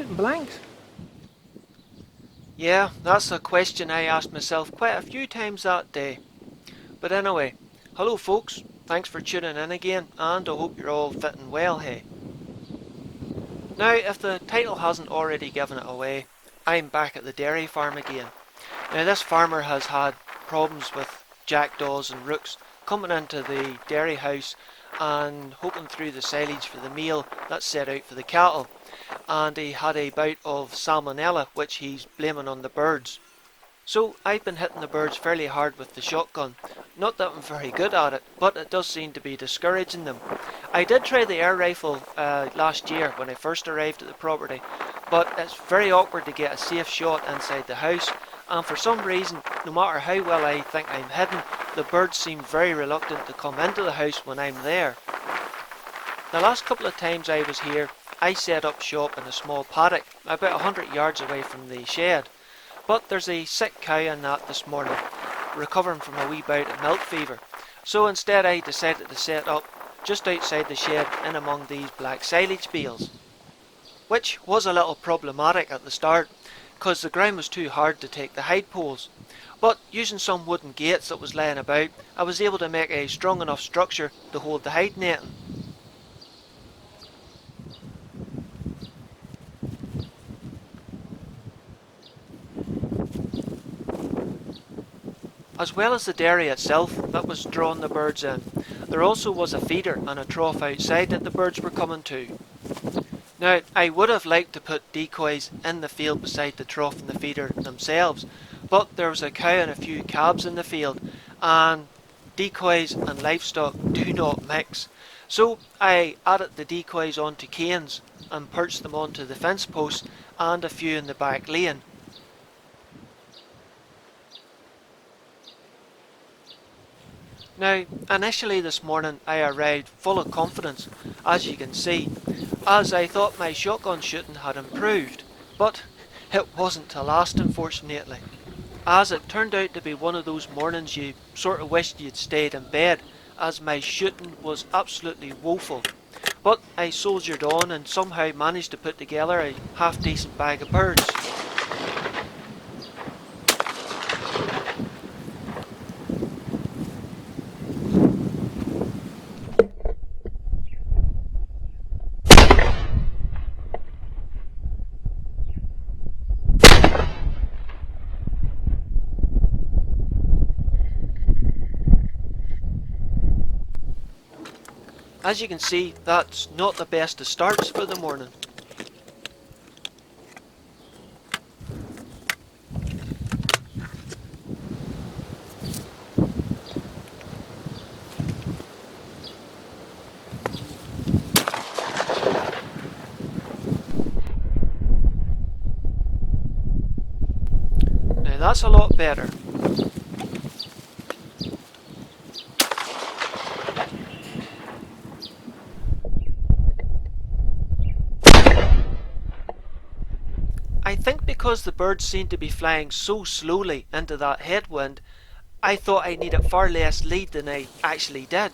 shooting blanks? Yeah, that's a question I asked myself quite a few times that day. But anyway, hello folks, thanks for tuning in again, and I hope you're all fitting well, hey. Now, if the title hasn't already given it away, I'm back at the dairy farm again. Now, this farmer has had problems with jackdaws and rooks coming into the dairy house and hooking through the silage for the meal that's set out for the cattle. And he had a bout of salmonella, which he's blaming on the birds. So I've been hitting the birds fairly hard with the shotgun. Not that I'm very good at it, but it does seem to be discouraging them. I did try the air rifle last year when I first arrived at the property, but it's very awkward to get a safe shot inside the house, and for some reason, no matter how well I think I'm hidden, the birds seem very reluctant to come into the house when I'm there. The last couple of times I was here, I set up shop in a small paddock about 100 yards away from the shed. But there's a sick cow in that this morning, recovering from a wee bout of milk fever. So instead I decided to set up just outside the shed in among these black silage bales. Which was a little problematic at the start, because the ground was too hard to take the hide poles. But using some wooden gates that was laying about, I was able to make a strong enough structure to hold the hide netting. As well as the dairy itself that was drawing the birds in, there also was a feeder and a trough outside that the birds were coming to. Now, I would have liked to put decoys in the field beside the trough and the feeder themselves, but there was a cow and a few calves in the field, and decoys and livestock do not mix. So I added the decoys onto canes and perched them onto the fence posts and a few in the back lane. Now, initially this morning I arrived full of confidence, as you can see, as I thought my shotgun shooting had improved, but it wasn't to last, unfortunately, as it turned out to be one of those mornings you sort of wished you'd stayed in bed, as my shooting was absolutely woeful. But I soldiered on and somehow managed to put together a half decent bag of birds. As you can see, that's not the best of starts for the morning. Now that's a lot better. I think because the birds seem to be flying so slowly into that headwind, I thought I needed far less lead than I actually did.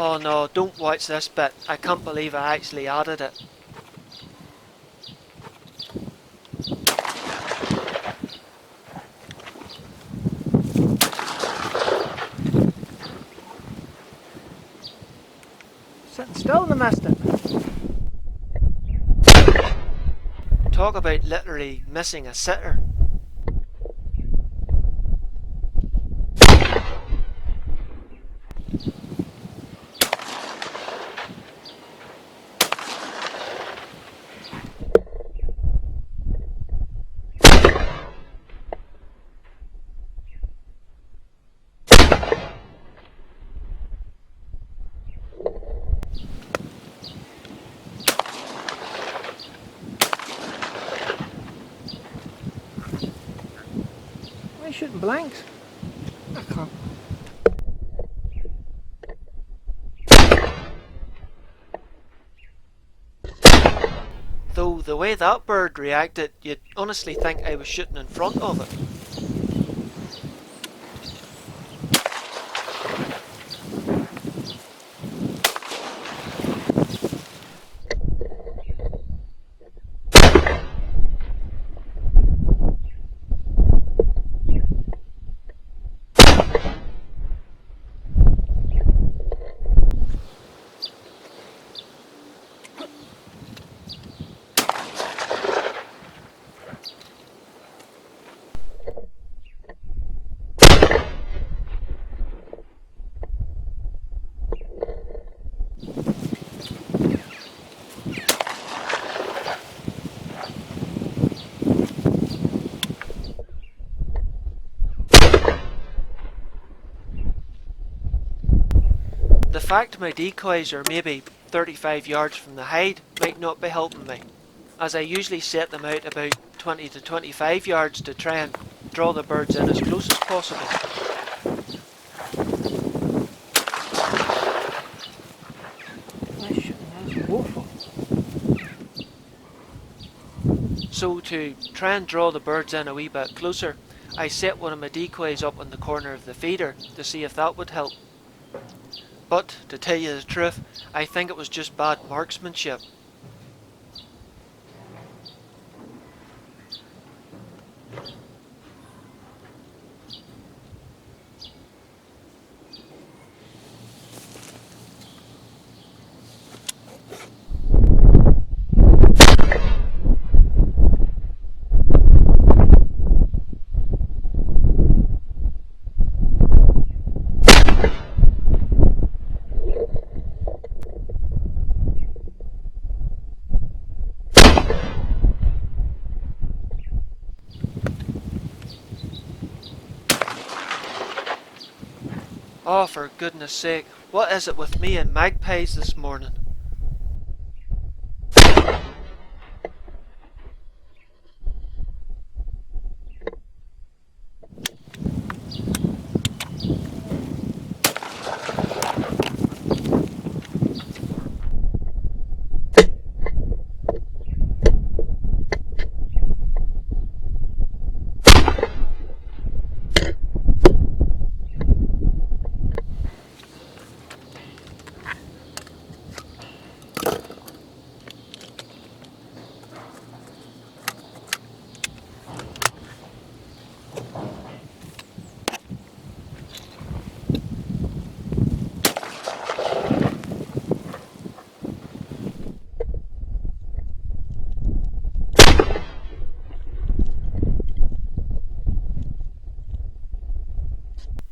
Oh no, don't watch this bit. I can't believe I actually added it. Sitting still in the mist. Talk about literally missing a sitter. shooting blanks. I can't. Though the way that bird reacted, you'd honestly think I was shooting in front of it. The fact my decoys are maybe 35 yards from the hide might not be helping me, as I usually set them out about 20 to 25 yards to try and draw the birds in as close as possible. My shooting is woeful. So to try and draw the birds in a wee bit closer, I set one of my decoys up on the corner of the feeder to see if that would help. But, to tell you the truth, I think it was just bad marksmanship. Oh, for goodness sake, what is it with me and magpies this morning?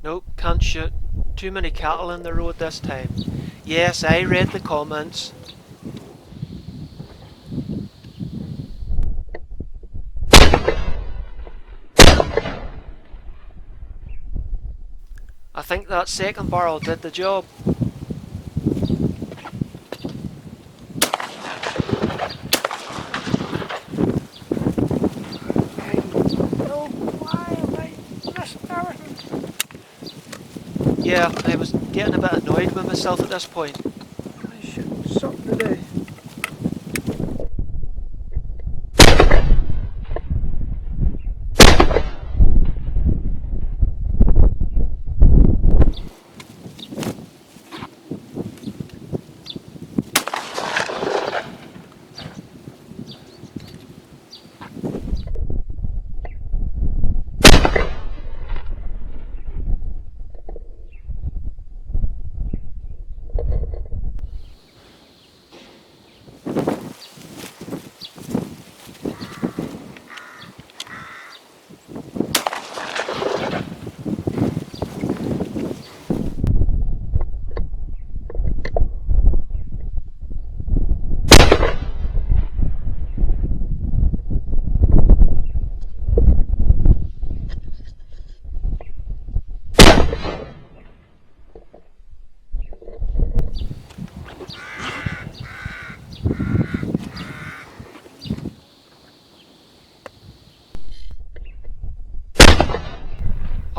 Nope, can't shoot. Too many cattle in the road this time. Yes, I read the comments. I think that second barrel did the job. Yeah, I was getting a bit annoyed with myself at this point. I should suck today.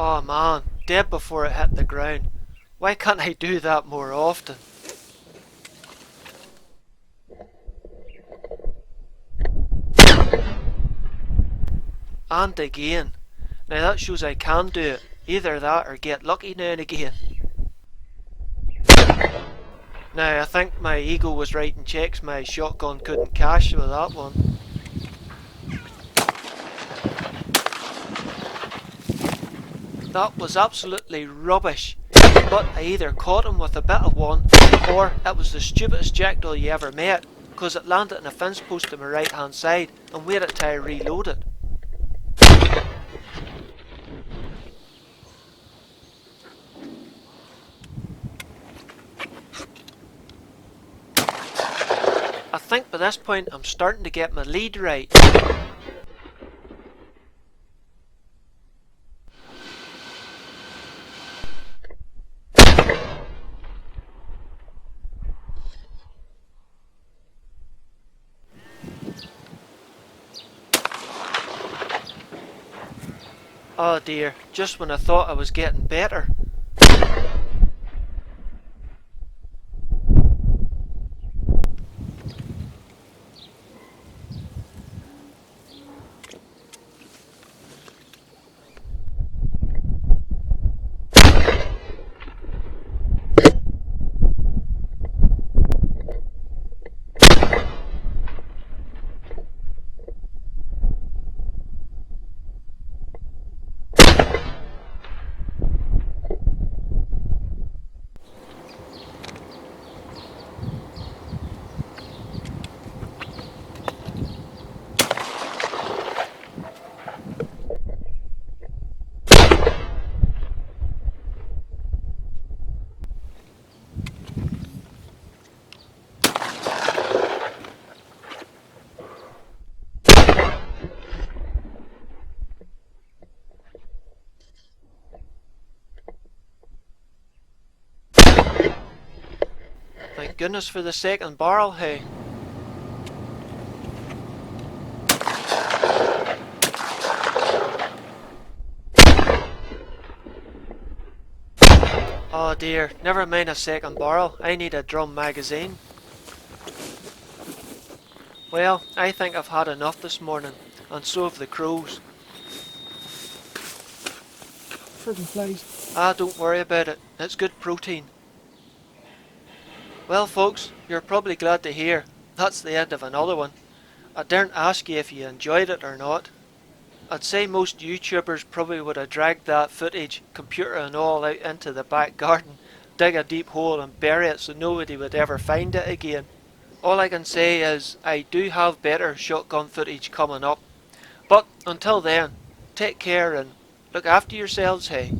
Oh man, dead before it hit the ground. Why can't I do that more often? And again. Now that shows I can do it. Either that or get lucky now and again. Now I think my ego was writing checks my shotgun couldn't cash with that one. That was absolutely rubbish, but I either caught him with a bit of one, or it was the stupidest jackdaw you ever met, cause it landed in a fence post on my right hand side and waited till I reloaded. I think by this point I'm starting to get my lead right. Oh dear, just when I thought I was getting better. Thank goodness for the second barrel, hey. Oh dear, never mind a second barrel, I need a drum magazine. Well, I think I've had enough this morning, and so have the crows. Friggin' flies. Ah, don't worry about it, it's good protein. Well folks, you're probably glad to hear that's the end of another one. I daren't ask you if you enjoyed it or not. I'd say most YouTubers probably would have dragged that footage, computer and all, out into the back garden, dig a deep hole and bury it so nobody would ever find it again. All I can say is I do have better shotgun footage coming up. But until then, take care and look after yourselves, hey.